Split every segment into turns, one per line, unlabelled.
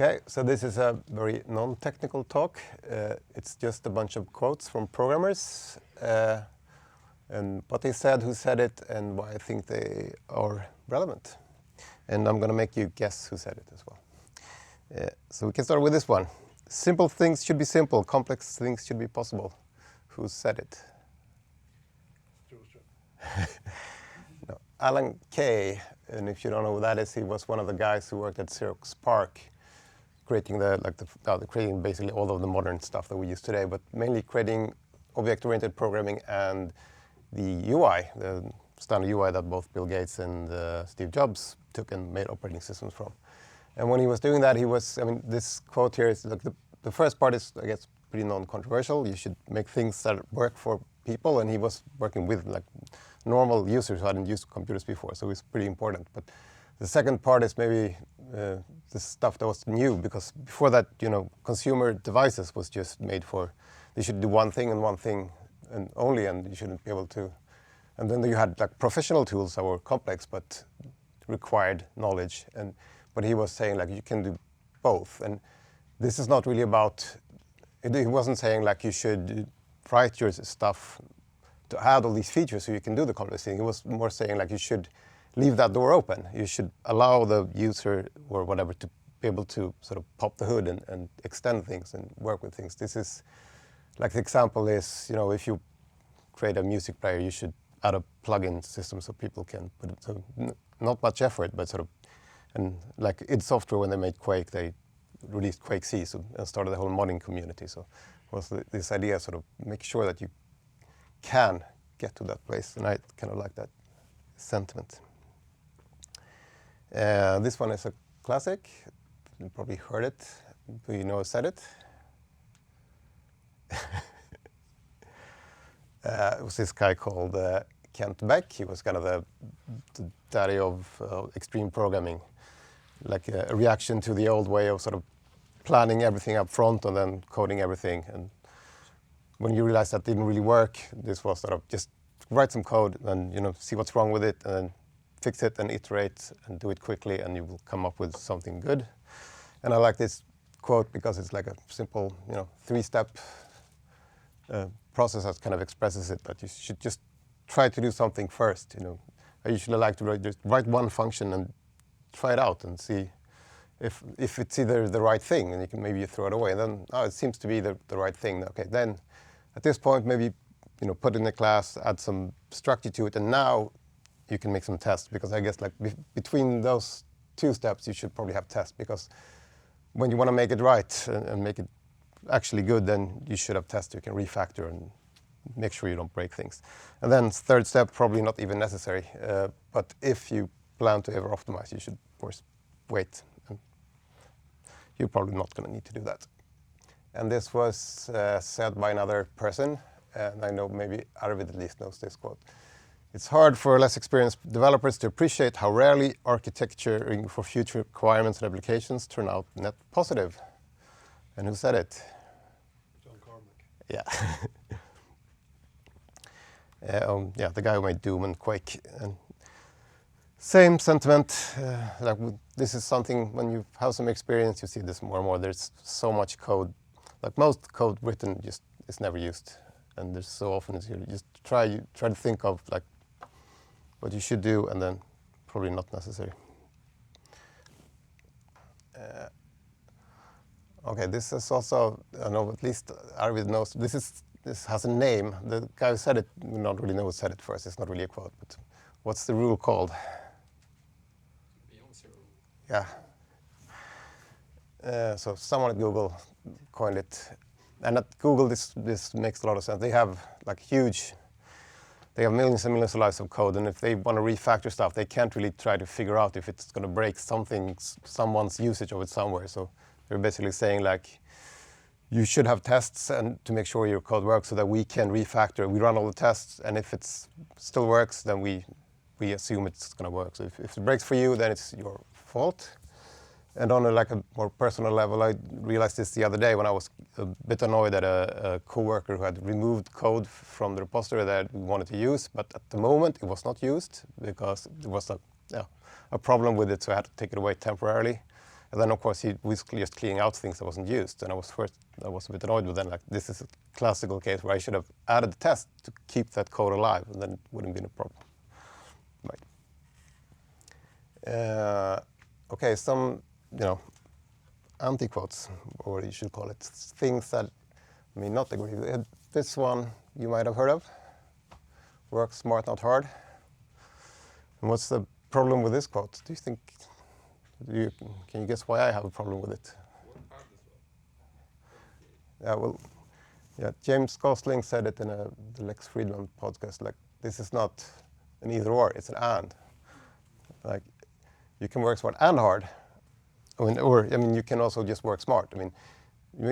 Okay, so this is a very non-technical talk. It's just a bunch of quotes from programmers and what they said, who said it, and why I think they are relevant. And I'm going to make you guess who said it as well. So we can start with this one. Simple things should be simple, complex things should be possible. Who said it? No, Alan Kay, and if you don't know who that is, he was one of the guys who worked at Xerox PARC, creating creating basically all of the modern stuff that we use today, but mainly creating object-oriented programming and the UI, the standard UI that both Bill Gates and Steve Jobs took and made operating systems from. And when he was doing that, he was, I mean, this quote here is, like, the first part is, I guess, pretty non-controversial. You should make things that work for people, and he was working with, like, normal users who hadn't used computers before, so it's pretty important. But the second part is maybe the stuff that was new, because before that, you know, consumer devices was just made for, they should do one thing and only, and you shouldn't be able to. And then you had, like, professional tools that were complex but required knowledge. But he was saying, like, you can do both. And this is not really about, he wasn't saying, like, you should write your stuff to add all these features so you can do the complex thing. He was more saying, like, you should leave that door open. You should allow the user or whatever to be able to sort of pop the hood and extend things and work with things. This is, like, the example is, you know, if you create a music player, you should add a plugin system so people can put it. So not much effort, but sort of, and like id Software, when they made Quake, they released Quake C and started the whole modding community. So was this idea, sort of make sure that you can get to that place, and I kind of like that sentiment. This one is a classic. You probably heard it. Do you know who said it? It was this guy called Kent Beck. He was kind of the daddy of extreme programming, like a reaction to the old way of sort of planning everything up front and then coding everything. And when you realize that didn't really work, this was sort of just write some code and, you know, see what's wrong with it and then fix it and iterate and do it quickly, and you will come up with something good. And I like this quote because it's like a simple, you know, 3-step process that kind of expresses it, that you should just try to do something first. You know, I usually like to just write one function and try it out and see if it's either the right thing, and you can maybe throw it away. And then, oh, it seems to be the right thing. Okay, then at this point, maybe, you know, put in a class, add some structure to it, and now you can make some tests, because I guess, like, between those 2 steps, you should probably have tests, because when you want to make it right and make it actually good, then you should have tests. You can refactor and make sure you don't break things. And then 3rd step, probably not even necessary. But if you plan to ever optimize, you should, of course, wait. And you're probably not going to need to do that. And this was said by another person, and I know maybe Arvid at least knows this quote. It's hard for less experienced developers to appreciate how rarely architecturing for future requirements and applications turn out net positive. And who said it?
John Carmack.
Yeah. Yeah, the guy who made Doom and Quake. And same sentiment. Like, this is something, when you have some experience, you see this more and more. There's so much code. Like, most code written just is never used. And there's so often you just try to think of, like, what you should do, and then probably not necessary. Okay, this is also, I know at least Arvid knows, this has a name. The guy who said it, we don't really know who said it first. It's not really a quote, but what's the rule called?
Beyond zero.
Yeah. So someone at Google coined it. And at Google, this makes a lot of sense. They have, like, they have millions and millions of lines of code, and if they want to refactor stuff, they can't really try to figure out if it's going to break someone's usage of it somewhere. So they're basically saying, like, you should have tests and to make sure your code works, so that we can refactor. We run all the tests, and if it still works, then we assume it's going to work. So if it breaks for you, then it's your fault. And on a more personal level, I realized this the other day when I was a bit annoyed at a coworker who had removed code from the repository that we wanted to use, but at the moment it was not used because there was a problem with it, so I had to take it away temporarily. And then of course he was just cleaning out things that wasn't used. And I was a bit annoyed with that. Like, this is a classical case where I should have added the test to keep that code alive, and then it wouldn't be a problem. Right. Okay, some anti-quotes, or you should call it, things that I mean not agree with. This one you might have heard of. Work smart, not hard. And what's the problem with this quote? Do you think? Can you guess why I have a problem with it? Yeah, well, James Gosling said it in the Lex Friedman podcast. Like, this is not an either or; it's an and. Like, you can work smart and hard. I mean, you can also just work smart. I mean,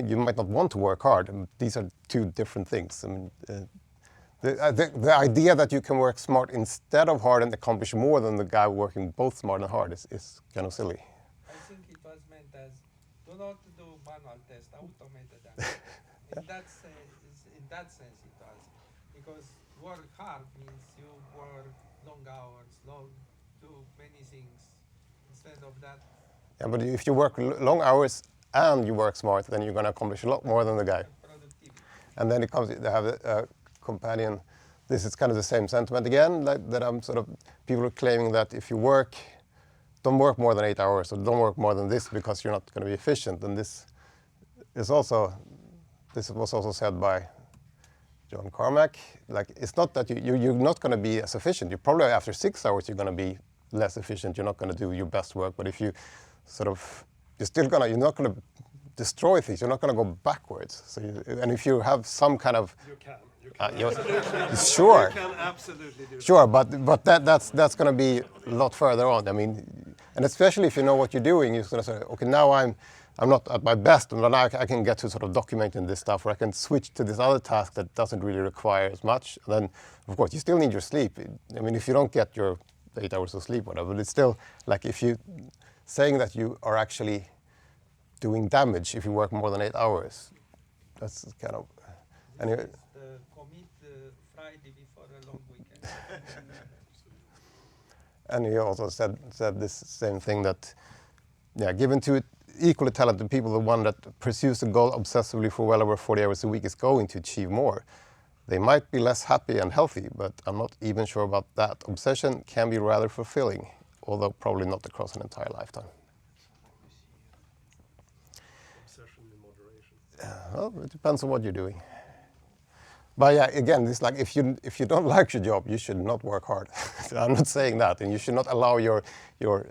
you might not want to work hard. And these are two different things. I mean, the idea that you can work smart instead of hard and accomplish more than the guy working both smart and hard is kind of silly.
I think it was meant as do not do manual test, automated them. In that sense it was. Because work hard means you work long hours, do many things instead of that.
Yeah, but if you work long hours and you work smart, then you're going to accomplish a lot more than the guy. And then they have a companion. This is kind of the same sentiment again, like that people are claiming that if you don't work more than 8 hours, or don't work more than this because you're not going to be efficient. And this was also said by John Carmack. Like, it's not that you're not going to be as efficient. You probably after 6 hours you're going to be less efficient. You're not going to do your best work. But if you you're not going to destroy things. You're not going to go backwards. So and if you have some kind of sure,
you can absolutely do
sure, but that's going to be a lot further on. I mean, and especially if you know what you're doing, you're going to say, okay, now I'm not at my best, but now I can get to sort of documenting this stuff, or I can switch to this other task that doesn't really require as much. And then, of course, you still need your sleep. I mean, if you don't get your 8 hours of sleep, whatever, but it's still like if you saying that you are actually doing damage if you work more than 8 hours. That's kind of anyway.
Commit Friday before a long weekend.
And he also said this same thing that, given to equally talented people, the one that pursues a goal obsessively for well over 40 hours a week is going to achieve more. They might be less happy and healthy, but I'm not even sure about that. Obsession can be rather fulfilling, although probably not across an entire lifetime.
Obsession in moderation.
Well, it depends on what you're doing. But yeah, again, it's like if you don't like your job, you should not work hard. I'm not saying that, and you should not allow your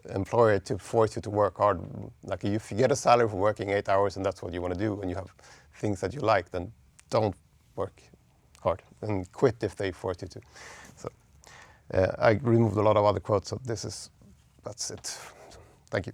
employer to force you to work hard. Like if you get a salary for working 8 hours and that's what you want to do, and you have things that you like, then don't work hard and quit if they force you to. So I removed a lot of other quotes, so that's it. Thank you.